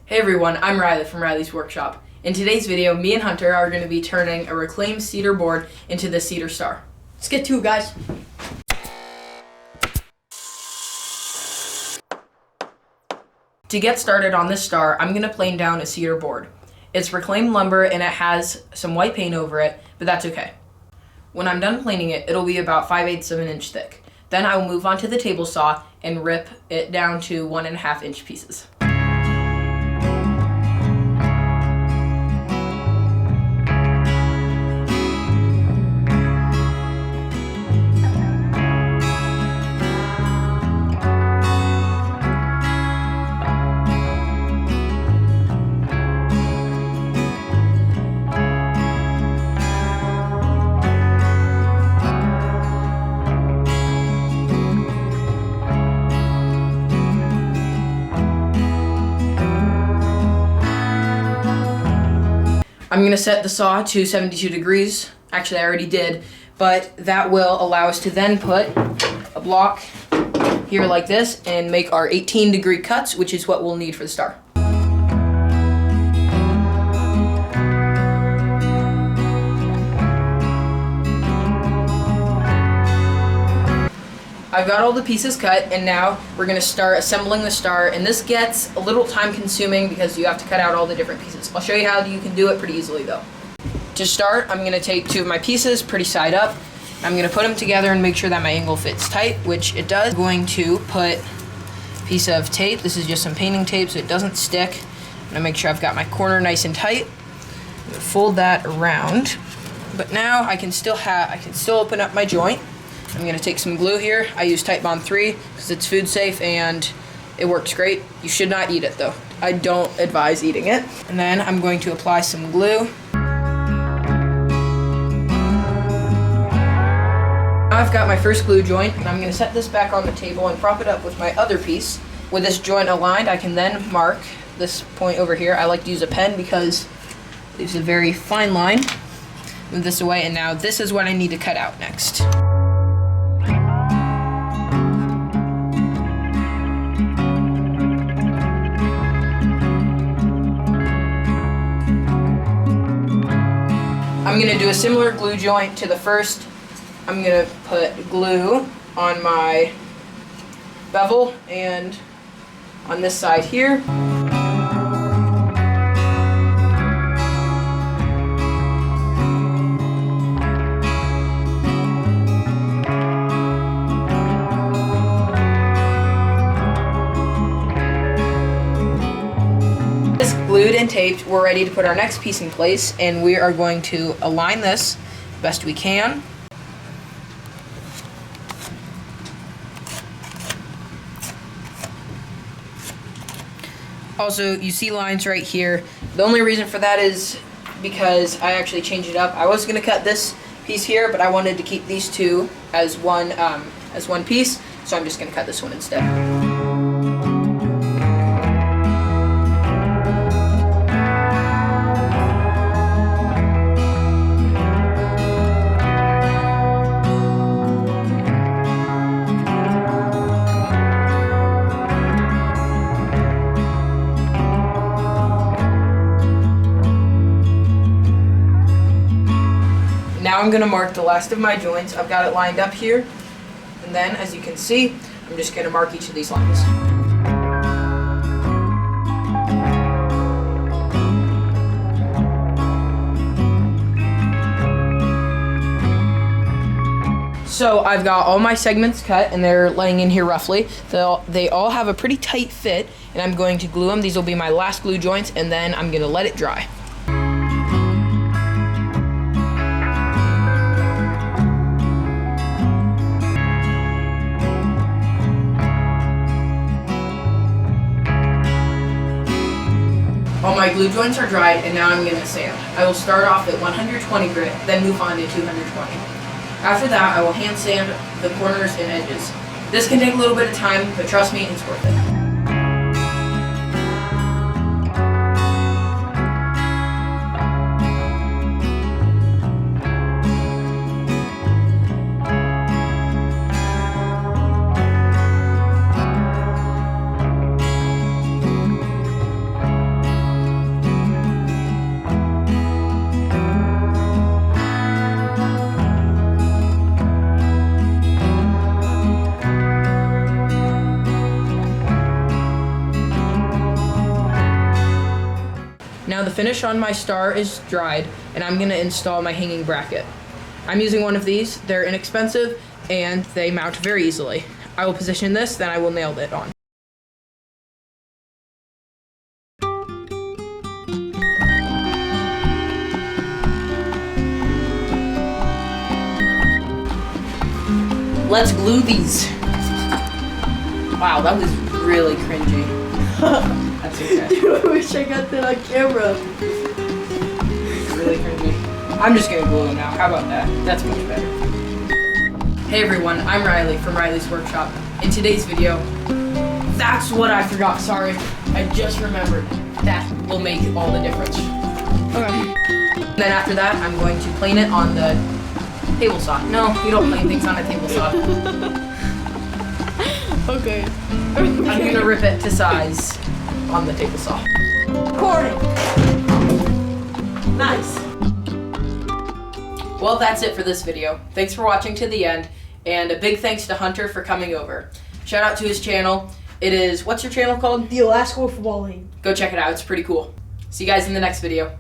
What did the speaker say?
Hey everyone, I'm Riley from Riley's Workshop. In today's video, me and Hunter are going to be turning a reclaimed cedar board into the Cedar Star. Let's get to it, guys. To get started on this star, I'm going to plane down a cedar board. It's reclaimed lumber and it has some white paint over it, but that's okay. When I'm done planing it, it'll be about 5/8 of an inch thick. Then I will move on to the table saw and rip it down to 1.5 inch pieces. I'm going to set the saw to 72 degrees. Actually, I already did, but that will allow us to then put a block here like this and make our 18-degree cuts, which is what we'll need for the star. I've got all the pieces cut, and now we're going to start assembling the star, and this gets a little time consuming because you have to cut out all the different pieces. I'll show you how you can do it pretty easily though. To start, I'm going to take 2 of my pieces pretty side up. I'm going to put them together and make sure that my angle fits tight, which it does. I'm going to put a piece of tape. This is just some painting tape so it doesn't stick. I'm going to make sure I've got my corner nice and tight. I'm going to fold that around, but now I can still open up my joint. I'm going to take some glue here. I use Type Bond 3 because it's food safe and it works great. You should not eat it though. I don't advise eating it. And then I'm going to apply some glue. Now I've got my first glue joint, and I'm going to set this back on the table and prop it up with my other piece. With this joint aligned, I can then mark this point over here. I like to use a pen because it leaves a very fine line. Move this away, and now this is what I need to cut out next. I'm going to do a similar glue joint to the first. I'm going to put glue on my bevel and on this side here. Glued and taped, we're ready to put our next piece in place, and we are going to align this best we can. Also, you see lines right here. The only reason for that is because I actually changed it up. I was going to cut this piece here, but I wanted to keep these two as one piece, so I'm just going to cut this one instead. Now I'm going to mark the last of my joints. I've got it lined up here, and then as you can see, I'm just going to mark each of these lines. So I've got all my segments cut, and they're laying in here roughly. They all have a pretty tight fit, and I'm going to glue them. These will be my last glue joints, and then I'm going to let it dry. All my glue joints are dried, and now I'm going to sand. I will start off at 120 grit, then move on to 220. After that, I will hand sand the corners and edges. This can take a little bit of time, but trust me, it's worth it. now the finish on my star is dried, and I'm gonna install my hanging bracket. I'm using one of these. They're inexpensive, and they mount very easily. I will position this, then I will nail it on. Let's glue these. Wow, that was really cringy. That's okay. Dude, I wish I got that on camera. Really cringy. I'm just gonna glue them now. How about that? That's much better. Hey everyone, I'm Riley from Riley's Workshop. In today's video, that's what I forgot. Sorry, I just remembered. That will make all the difference. Okay. Then after that, I'm going to plane it on the table saw. No, you don't plane things on a table saw. Okay. I'm gonna rip it to size on the table saw. Recording. Nice. Well, that's it for this video. Thanks for watching to the end, and a big thanks to Hunter for coming over. Shout out to his channel. It is, what's your channel called? The Alaska Football League. Go check it out, it's pretty cool. See you guys in the next video.